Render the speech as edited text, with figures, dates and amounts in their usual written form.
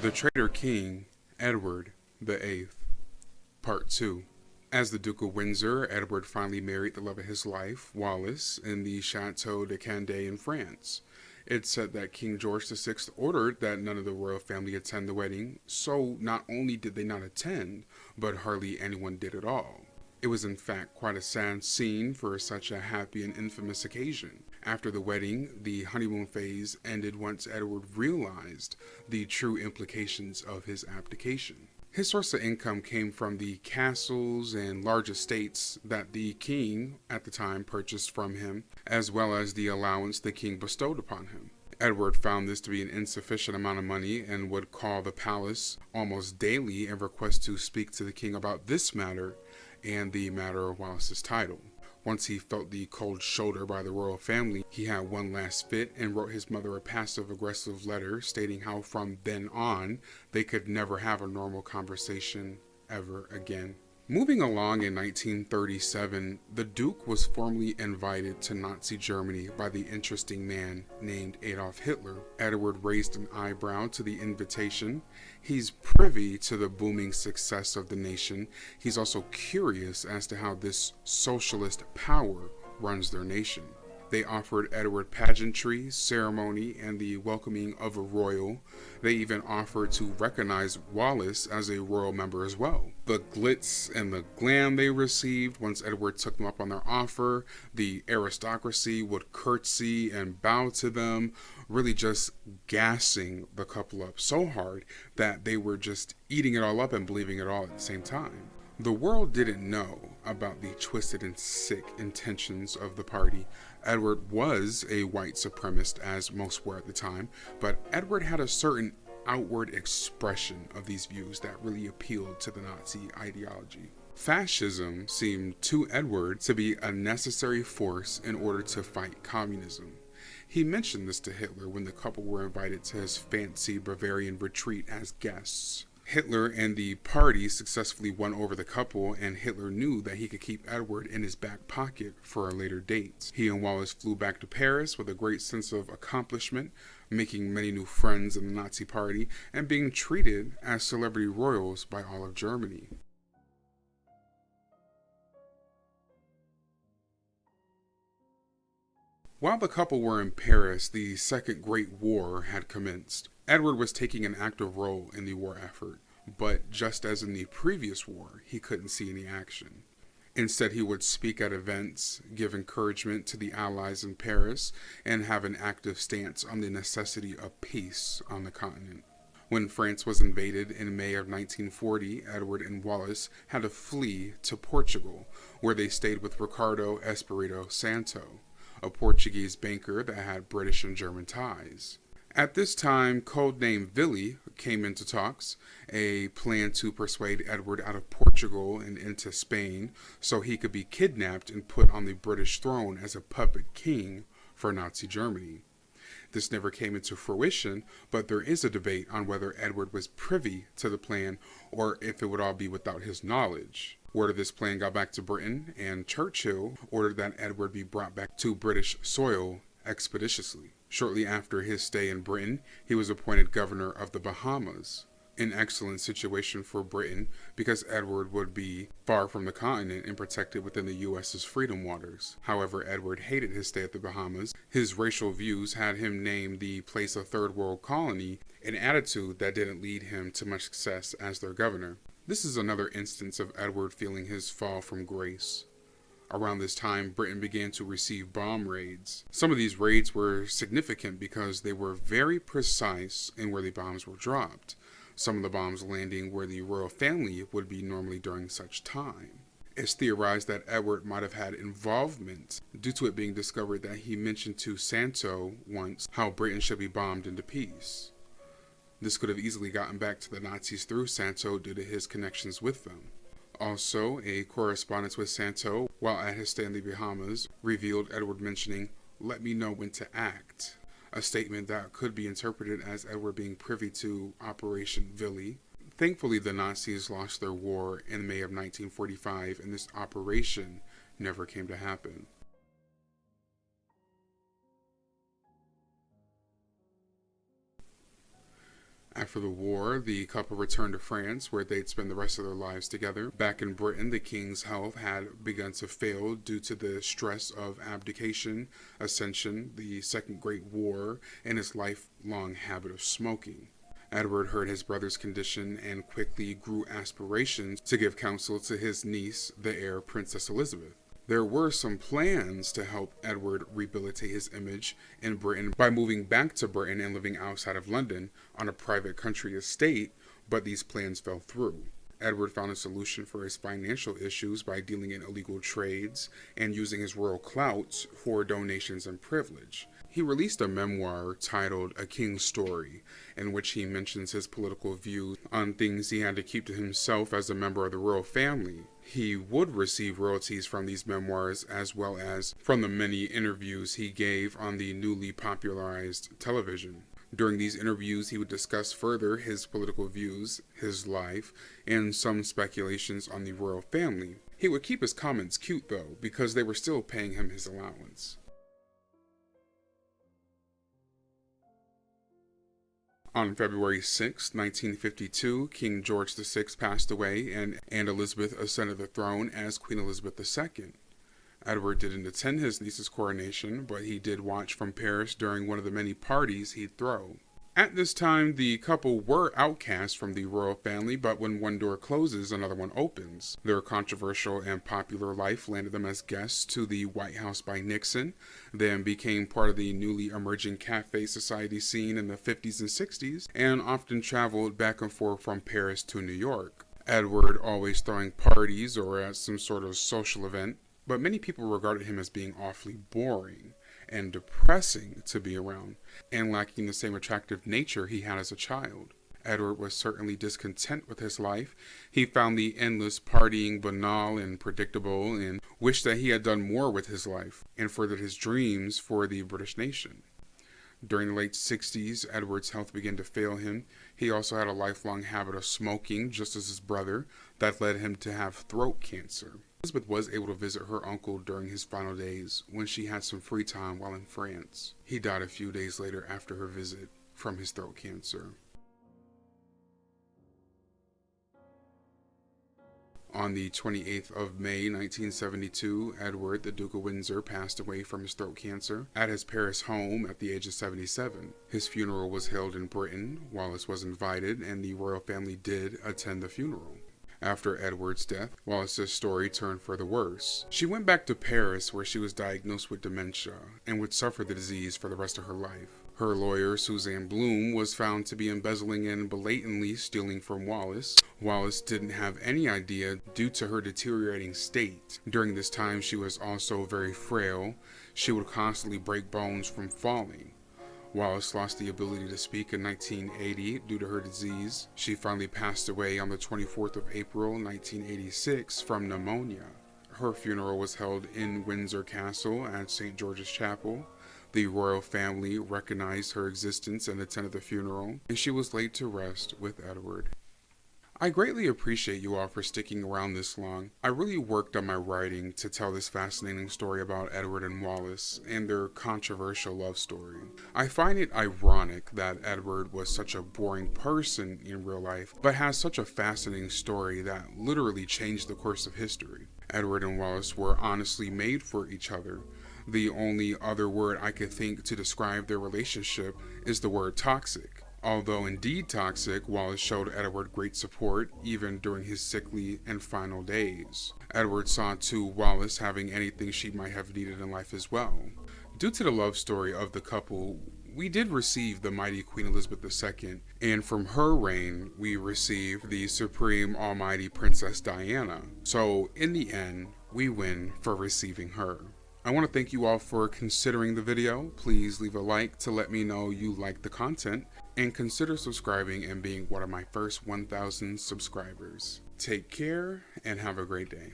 The Traitor King, Edward VIII, Part 2. As the Duke of Windsor, Edward finally married the love of his life, Wallace, in the Chateau de Candé in France. It's said that King George VI ordered that none of the royal family attend the wedding, so not only did they not attend, but hardly anyone did at all. It was in fact quite a sad scene for such a happy and infamous occasion. After the wedding, the honeymoon phase ended once Edward realized the true implications of his abdication. His source of income came from the castles and large estates that the king at the time purchased from him, as well as the allowance the king bestowed upon him. Edward found this to be an insufficient amount of money and would call the palace almost daily and request to speak to the king about this matter and the matter of Wallace's title. Once he felt the cold shoulder by the royal family, he had one last fit and wrote his mother a passive-aggressive letter stating how from then on they could never have a normal conversation ever again. Moving along in 1937, the Duke was formally invited to Nazi Germany by the interesting man named Adolf Hitler. Edward raised an eyebrow to the invitation. He's privy to the booming success of the nation. He's also curious as to how this socialist power runs their nation. They offered Edward pageantry, ceremony, and the welcoming of a royal. They even offered to recognize Wallace as a royal member as well. The glitz and the glam they received once Edward took them up on their offer, the aristocracy would curtsy and bow to them, really just gassing the couple up so hard that they were just eating it all up and believing it all at the same time. The world didn't know about the twisted and sick intentions of the party. Edward was a white supremacist, as most were at the time, but Edward had a certain outward expression of these views that really appealed to the Nazi ideology. Fascism seemed to Edward to be a necessary force in order to fight communism. He mentioned this to Hitler when the couple were invited to his fancy Bavarian retreat as guests. Hitler and the party successfully won over the couple, and Hitler knew that he could keep Edward in his back pocket for a later date. He and Wallace flew back to Paris with a great sense of accomplishment, making many new friends in the Nazi party, and being treated as celebrity royals by all of Germany. While the couple were in Paris, the Second Great War had commenced. Edward was taking an active role in the war effort, but just as in the previous war, he couldn't see any action. Instead, he would speak at events, give encouragement to the Allies in Paris, and have an active stance on the necessity of peace on the continent. When France was invaded in May of 1940, Edward and Wallace had to flee to Portugal, where they stayed with Ricardo Espírito Santo, a Portuguese banker that had British and German ties. At this time, codenamed Villy came into talks, a plan to persuade Edward out of Portugal and into Spain so he could be kidnapped and put on the British throne as a puppet king for Nazi Germany. This never came into fruition, but there is a debate on whether Edward was privy to the plan or if it would all be without his knowledge. Word of this plan got back to Britain, and Churchill ordered that Edward be brought back to British soil expeditiously. Shortly after his stay in Britain, he was appointed governor of the Bahamas. An excellent situation for Britain because Edward would be far from the continent and protected within the U.S.'s freedom waters. However, Edward hated his stay at the Bahamas. His racial views had him name the place a third world colony, an attitude that didn't lead him to much success as their governor. This is another instance of Edward feeling his fall from grace. Around this time, Britain began to receive bomb raids. Some of these raids were significant because they were very precise in where the bombs were dropped, some of the bombs landing where the royal family would be normally during such time. It's theorized that Edward might have had involvement due to it being discovered that he mentioned to Santo once how Britain should be bombed into peace. This could have easily gotten back to the Nazis through Santo due to his connections with them. Also, a correspondence with Santo while at his stay in the Bahamas revealed Edward mentioning, "Let me know when to act," a statement that could be interpreted as Edward being privy to Operation Villy. Thankfully, the Nazis lost their war in May of 1945, and this operation never came to happen. After the war, the couple returned to France, where they'd spend the rest of their lives together. Back in Britain, the king's health had begun to fail due to the stress of abdication, ascension, the Second Great War, and his lifelong habit of smoking. Edward heard his brother's condition and quickly grew aspirations to give counsel to his niece, the heir Princess Elizabeth. There were some plans to help Edward rehabilitate his image in Britain by moving back to Britain and living outside of London on a private country estate, but these plans fell through. Edward found a solution for his financial issues by dealing in illegal trades and using his royal clout for donations and privilege. He released a memoir titled A King's Story, in which he mentions his political views on things he had to keep to himself as a member of the royal family. He would receive royalties from these memoirs as well as from the many interviews he gave on the newly popularized television. During these interviews, he would discuss further his political views, his life, and some speculations on the royal family. He would keep his comments cute though, because they were still paying him his allowance. On February 6, 1952, King George VI passed away and Elizabeth ascended the throne as Queen Elizabeth II. Edward didn't attend his niece's coronation, but he did watch from Paris during one of the many parties he'd throw. At this time, the couple were outcast from the royal family, but when one door closes, another one opens. Their controversial and popular life landed them as guests to the White House by Nixon, then became part of the newly emerging cafe society scene in the 50s and 60s, and often traveled back and forth from Paris to New York. Edward always throwing parties or at some sort of social event, but many people regarded him as being awfully boring and depressing to be around, and lacking the same attractive nature he had as a child. Edward was certainly discontent with his life. He found the endless partying banal and predictable, and wished that he had done more with his life, and furthered his dreams for the British nation. During the late 60s, Edward's health began to fail him. He also had a lifelong habit of smoking, just as his brother, that led him to have throat cancer. Elizabeth was able to visit her uncle during his final days when she had some free time while in France. He died a few days later after her visit from his throat cancer. On the 28th of May, 1972, Edward, the Duke of Windsor, passed away from his throat cancer at his Paris home at the age of 77. His funeral was held in Britain. Wallace was invited, and the royal family did attend the funeral. After Edward's death, Wallace's story turned for the worse. She went back to Paris, where she was diagnosed with dementia and would suffer the disease for the rest of her life. Her lawyer, Suzanne Bloom, was found to be embezzling and blatantly stealing from Wallace. Wallace didn't have any idea due to her deteriorating state. During this time, she was also very frail. She would constantly break bones from falling. Wallace lost the ability to speak in 1980 due to her disease. She finally passed away on the 24th of April, 1986 from pneumonia. Her funeral was held in Windsor Castle at St. George's Chapel. The royal family recognized her existence and attended the funeral, and she was laid to rest with Edward. I greatly appreciate you all for sticking around this long. I really worked on my writing to tell this fascinating story about Edward and Wallace and their controversial love story. I find it ironic that Edward was such a boring person in real life, but has such a fascinating story that literally changed the course of history. Edward and Wallace were honestly made for each other. The only other word I could think to describe their relationship is the word toxic. Although indeed toxic, Wallace showed Edward great support even during his sickly and final days. Edward saw to Wallace having anything she might have needed in life as well. Due to the love story of the couple, we did receive the mighty Queen Elizabeth II, and from her reign, we received the supreme almighty Princess Diana. So in the end, we win for receiving her. I want to thank you all for considering the video. Please leave a like to let me know you like the content, and consider subscribing and being one of my first 1,000 subscribers. Take care and have a great day.